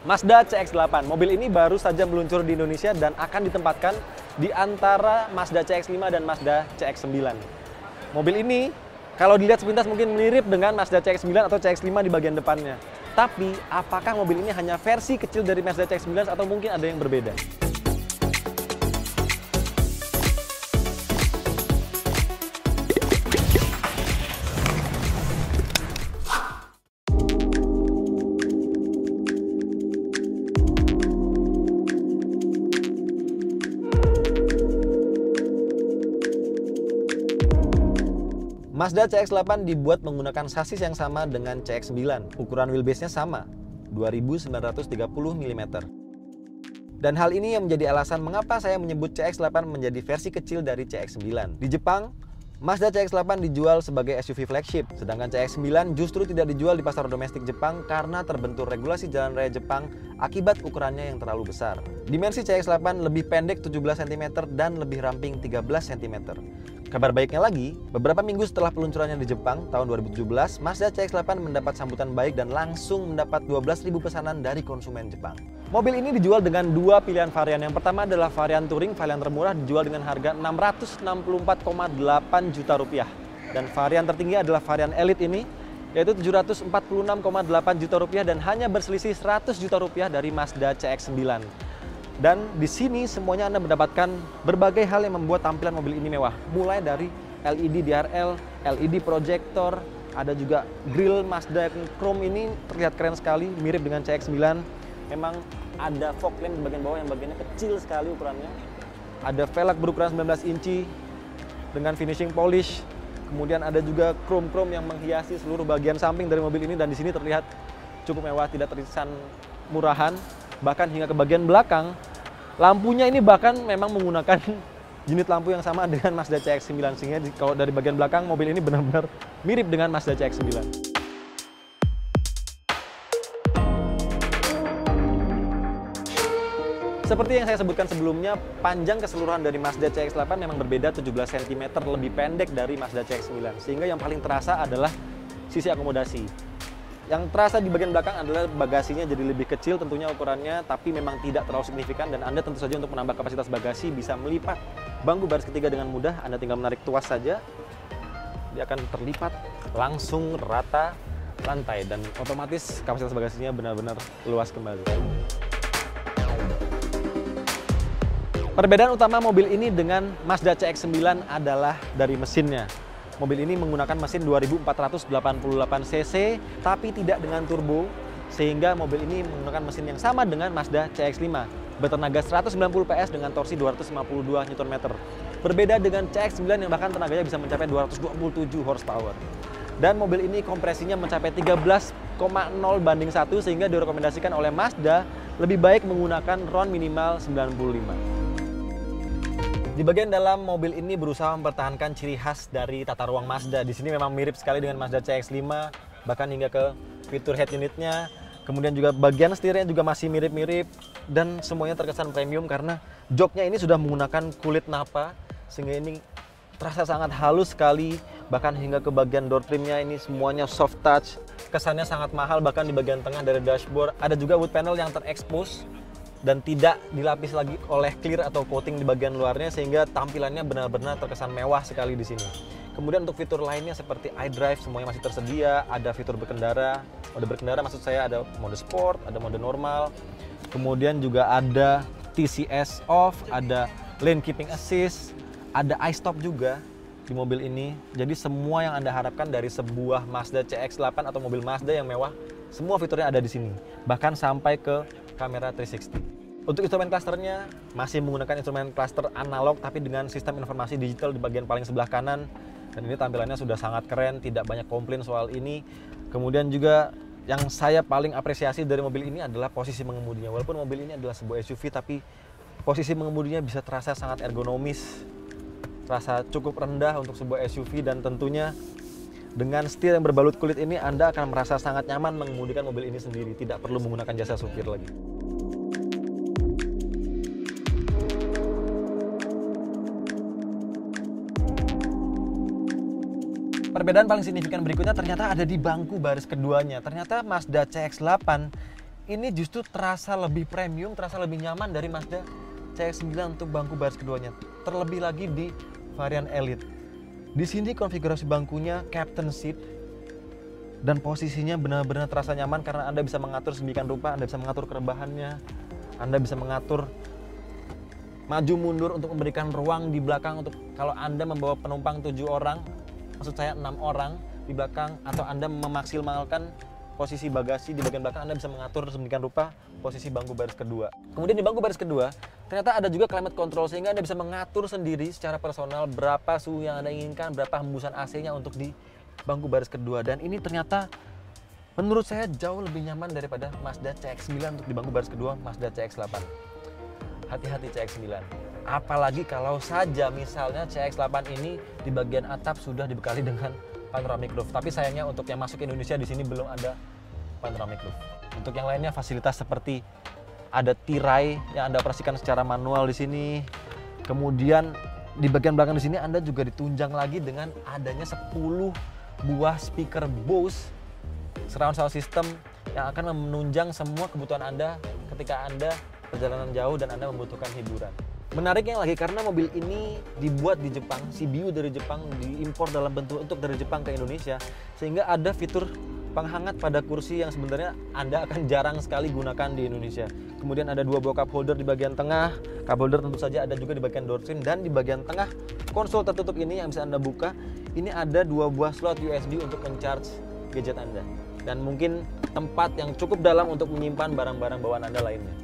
Mazda CX-8. Mobil ini baru saja meluncur di Indonesia dan akan ditempatkan di antara Mazda CX-5 dan Mazda CX-9. Mobil ini kalau dilihat sepintas mungkin mirip dengan Mazda CX-9 atau CX-5 di bagian depannya. Tapi apakah mobil ini hanya versi kecil dari Mazda CX-9 atau mungkin ada yang berbeda? Mazda CX-8 dibuat menggunakan sasis yang sama dengan CX-9. Ukuran wheelbase-nya sama, 2930 mm. Dan hal ini yang menjadi alasan mengapa saya menyebut CX-8 menjadi versi kecil dari CX-9. Di Jepang, Mazda CX-8 dijual sebagai SUV flagship, sedangkan CX-9 justru tidak dijual di pasar domestik Jepang karena terbentur regulasi jalan raya Jepang akibat ukurannya yang terlalu besar. Dimensi CX-8 lebih pendek 17 cm dan lebih ramping 13 cm. Kabar baiknya lagi, beberapa minggu setelah peluncurannya di Jepang tahun 2017, Mazda CX-8 mendapat sambutan baik dan langsung mendapat 12.000 pesanan dari konsumen Jepang. Mobil ini dijual dengan dua pilihan varian. Yang pertama adalah varian Touring, varian termurah dijual dengan harga 664,8 juta rupiah. Dan varian tertinggi adalah varian Elite ini, yaitu 746,8 juta rupiah dan hanya berselisih 100 juta rupiah dari Mazda CX-9. Dan di sini semuanya Anda mendapatkan berbagai hal yang membuat tampilan mobil ini mewah. Mulai dari LED DRL, LED projector, ada juga grill Mazda chrome ini terlihat keren sekali, mirip dengan CX-9. Memang ada fog lamp di bagian bawah yang bagiannya kecil sekali ukurannya. Ada velg berukuran 19 inci dengan finishing polish. Kemudian ada juga chrome yang menghiasi seluruh bagian samping dari mobil ini, dan di sini terlihat cukup mewah, tidak terkesan murahan. Bahkan hingga ke bagian belakang, lampunya ini bahkan memang menggunakan unit lampu yang sama dengan Mazda CX-9, sehingga kalau dari bagian belakang mobil ini benar-benar mirip dengan Mazda CX-9. Seperti yang saya sebutkan sebelumnya, panjang keseluruhan dari Mazda CX-8 memang berbeda 17 cm lebih pendek dari Mazda CX-9, sehingga yang paling terasa adalah sisi akomodasi. Yang terasa di bagian belakang adalah bagasinya jadi lebih kecil tentunya ukurannya, tapi memang tidak terlalu signifikan, dan Anda tentu saja untuk menambah kapasitas bagasi bisa melipat bangku baris ketiga dengan mudah. Anda tinggal menarik tuas saja, dia akan terlipat langsung rata lantai dan otomatis kapasitas bagasinya benar-benar luas kembali. Perbedaan utama mobil ini dengan Mazda CX-9 adalah dari mesinnya. Mobil ini menggunakan mesin 2488 cc, tapi tidak dengan turbo, sehingga mobil ini menggunakan mesin yang sama dengan Mazda CX-5, bertenaga 190 PS dengan torsi 252 Nm. Berbeda dengan CX-9 yang bahkan tenaganya bisa mencapai 227 horsepower. Dan mobil ini kompresinya mencapai 13,0 banding 1, sehingga direkomendasikan oleh Mazda lebih baik menggunakan RON minimal 95. Di bagian dalam mobil ini berusaha mempertahankan ciri khas dari tata ruang Mazda. Di sini memang mirip sekali dengan Mazda CX-5, bahkan hingga ke fitur head unitnya. Kemudian juga bagian setirnya juga masih mirip-mirip, dan semuanya terkesan premium karena joknya ini sudah menggunakan kulit napa, sehingga ini terasa sangat halus sekali. Bahkan hingga ke bagian door trimnya ini semuanya soft touch. Kesannya sangat mahal, bahkan di bagian tengah dari dashboard ada juga wood panel yang terekspos dan tidak dilapis lagi oleh clear atau coating di bagian luarnya, sehingga tampilannya benar-benar terkesan mewah sekali di sini. Kemudian untuk fitur lainnya seperti iDrive semuanya masih tersedia, ada fitur berkendara. Mode berkendara maksud saya ada mode sport, ada mode normal. Kemudian juga ada TCS off, ada lane keeping assist, ada iStop juga di mobil ini. Jadi semua yang Anda harapkan dari sebuah Mazda CX-8 atau mobil Mazda yang mewah, semua fiturnya ada di sini. Bahkan sampai ke kamera 360. Untuk instrumen clusternya masih menggunakan instrumen cluster analog tapi dengan sistem informasi digital di bagian paling sebelah kanan, dan ini tampilannya sudah sangat keren, tidak banyak komplain soal ini. Kemudian juga yang saya paling apresiasi dari mobil ini adalah posisi mengemudinya. Walaupun mobil ini adalah sebuah SUV, tapi posisi mengemudinya bisa terasa sangat ergonomis, terasa cukup rendah untuk sebuah SUV, dan tentunya dengan setir yang berbalut kulit ini Anda akan merasa sangat nyaman mengemudikan mobil ini sendiri, tidak perlu menggunakan jasa supir lagi. Perbedaan paling signifikan berikutnya ternyata ada di bangku baris keduanya. Ternyata Mazda CX-8 ini justru terasa lebih premium, terasa lebih nyaman dari Mazda CX-9 untuk bangku baris keduanya. Terlebih lagi di varian Elite. Di sini konfigurasi bangkunya captain seat dan posisinya benar-benar terasa nyaman karena Anda bisa mengatur sedemikian rupa, Anda bisa mengatur kerebahannya, Anda bisa mengatur maju mundur untuk memberikan ruang di belakang untuk kalau Anda membawa penumpang 7 orang, maksud saya 6 orang di belakang, atau Anda memaksimalkan posisi bagasi di bagian belakang, Anda bisa mengatur sedemikian rupa posisi bangku baris kedua. Kemudian di bangku baris kedua, ternyata ada juga climate control sehingga Anda bisa mengatur sendiri secara personal berapa suhu yang Anda inginkan, berapa hembusan AC-nya untuk di bangku baris kedua. Dan ini ternyata menurut saya jauh lebih nyaman daripada Mazda CX-9 untuk di bangku baris kedua Mazda CX-8. Hati-hati CX-9. Apalagi kalau saja misalnya CX-8 ini di bagian atap sudah dibekali dengan panoramic roof. Tapi sayangnya untuk yang masuk ke Indonesia di sini belum ada panoramic roof. Untuk yang lainnya fasilitas seperti ada tirai yang Anda operasikan secara manual di sini. Kemudian di bagian belakang di sini Anda juga ditunjang lagi dengan adanya 10 buah speaker Bose surround sound system yang akan menunjang semua kebutuhan Anda ketika Anda perjalanan jauh dan Anda membutuhkan hiburan. Menariknya lagi karena mobil ini dibuat di Jepang, CBU dari Jepang, diimpor dalam bentuk dari Jepang ke Indonesia, sehingga ada fitur penghangat pada kursi yang sebenarnya Anda akan jarang sekali gunakan di Indonesia. Kemudian ada 2 buah cup holder di bagian tengah, cup holder tentu saja ada juga di bagian door trim, dan di bagian tengah konsol tertutup ini yang bisa Anda buka, ini ada 2 buah slot USB untuk men-charge gadget Anda. Dan mungkin tempat yang cukup dalam untuk menyimpan barang-barang bawaan Anda lainnya.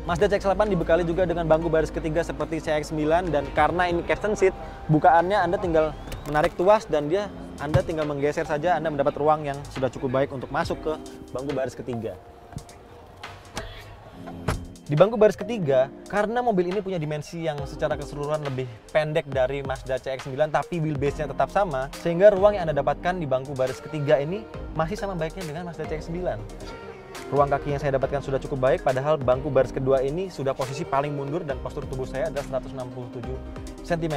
Mazda CX-8 dibekali juga dengan bangku baris ketiga seperti CX-9, dan karena ini captain seat, bukaannya Anda tinggal menarik tuas dan Anda tinggal menggeser saja, Anda mendapat ruang yang sudah cukup baik untuk masuk ke bangku baris ketiga. Di bangku baris ketiga, karena mobil ini punya dimensi yang secara keseluruhan lebih pendek dari Mazda CX-9 tapi wheelbase-nya tetap sama, sehingga ruang yang Anda dapatkan di bangku baris ketiga ini masih sama baiknya dengan Mazda CX-9. Ruang kaki yang saya dapatkan sudah cukup baik, padahal bangku baris kedua ini sudah posisi paling mundur dan postur tubuh saya adalah 167 cm.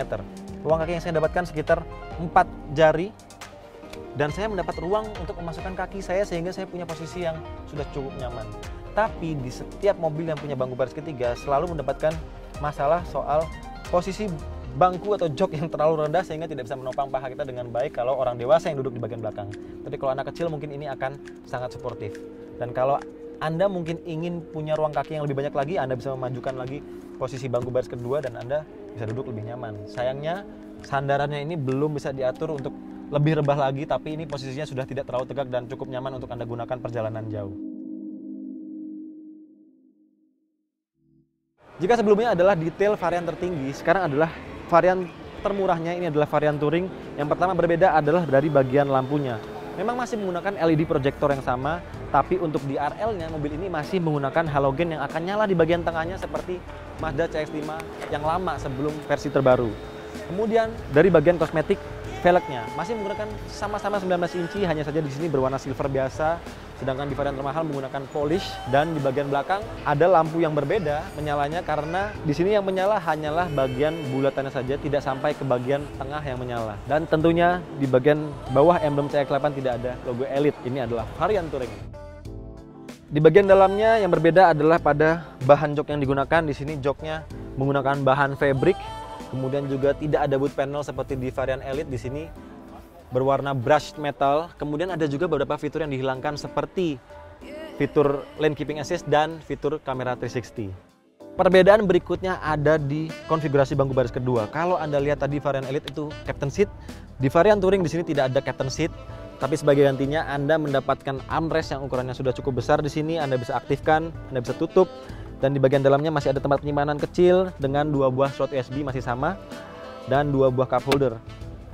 Ruang kaki yang saya dapatkan sekitar 4 jari, dan saya mendapat ruang untuk memasukkan kaki saya sehingga saya punya posisi yang sudah cukup nyaman. Tapi di setiap mobil yang punya bangku baris ketiga selalu mendapatkan masalah soal posisi bangku atau jok yang terlalu rendah sehingga tidak bisa menopang paha kita dengan baik kalau orang dewasa yang duduk di bagian belakang. Tapi kalau anak kecil mungkin ini akan sangat suportif. Dan kalau Anda mungkin ingin punya ruang kaki yang lebih banyak lagi, Anda bisa memajukan lagi posisi bangku baris kedua dan Anda bisa duduk lebih nyaman. Sayangnya sandarannya ini belum bisa diatur untuk lebih rebah lagi, tapi ini posisinya sudah tidak terlalu tegak dan cukup nyaman untuk Anda gunakan perjalanan jauh. Jika sebelumnya adalah detail varian tertinggi, sekarang adalah varian termurahnya, ini adalah varian Touring. Yang pertama berbeda adalah dari bagian lampunya. Memang masih menggunakan LED proyektor yang sama, tapi untuk di RL-nya mobil ini masih menggunakan halogen yang akan nyala di bagian tengahnya seperti Mazda CX-5 yang lama sebelum versi terbaru. Kemudian dari bagian kosmetik, velgnya masih menggunakan sama-sama 19 inci, hanya saja di sini berwarna silver biasa, sedangkan di varian termahal menggunakan polish. Dan di bagian belakang ada lampu yang berbeda menyalanya karena di sini yang menyala hanyalah bagian bulatannya saja, tidak sampai ke bagian tengah yang menyala. Dan tentunya di bagian bawah emblem CX-8 tidak ada logo Elite. Ini adalah varian Touring. Di bagian dalamnya yang berbeda adalah pada bahan jok yang digunakan. Di sini joknya menggunakan bahan fabric. Kemudian juga tidak ada boot panel seperti di varian Elite. Di sini berwarna brushed metal. Kemudian ada juga beberapa fitur yang dihilangkan seperti fitur lane keeping assist dan fitur kamera 360. Perbedaan berikutnya ada di konfigurasi bangku baris kedua. Kalau Anda lihat tadi varian Elite itu captain seat, di varian Touring di sini tidak ada captain seat. Tapi sebagai gantinya Anda mendapatkan armrest yang ukurannya sudah cukup besar di sini. Anda bisa aktifkan, Anda bisa tutup. Dan di bagian dalamnya masih ada tempat penyimpanan kecil dengan 2 buah slot USB masih sama dan 2 buah cup holder.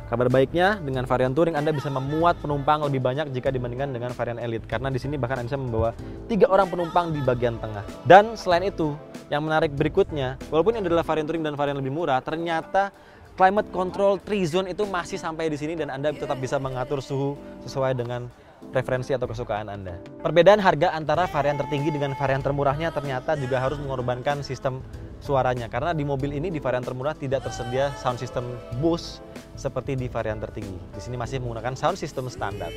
Kabar baiknya dengan varian Touring Anda bisa memuat penumpang lebih banyak jika dibandingkan dengan varian Elite, karena di sini bahkan Anda bisa membawa 3 orang penumpang di bagian tengah. Dan selain itu, yang menarik berikutnya, walaupun ini adalah varian Touring dan varian lebih murah, ternyata climate control 3 zone itu masih sampai di sini dan Anda tetap bisa mengatur suhu sesuai dengan preferensi atau kesukaan Anda. Perbedaan harga antara varian tertinggi dengan varian termurahnya ternyata juga harus mengorbankan sistem suaranya, karena di mobil ini di varian termurah tidak tersedia sound system Bose seperti di varian tertinggi. Di sini masih menggunakan sound system standar.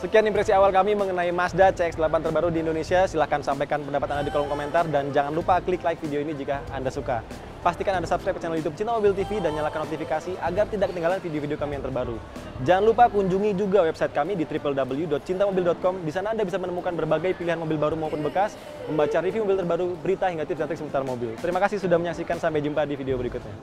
Sekian impresi awal kami mengenai Mazda CX-8 terbaru di Indonesia. Silahkan sampaikan pendapat Anda di kolom komentar dan jangan lupa klik like video ini jika Anda suka. Pastikan Anda subscribe ke channel YouTube Cinta Mobil TV dan nyalakan notifikasi agar tidak ketinggalan video-video kami yang terbaru. Jangan lupa kunjungi juga website kami di www.cintamobil.com. Di sana Anda bisa menemukan berbagai pilihan mobil baru maupun bekas, membaca review mobil terbaru, berita hingga tips dan trik seputar mobil. Terima kasih sudah menyaksikan, sampai jumpa di video berikutnya.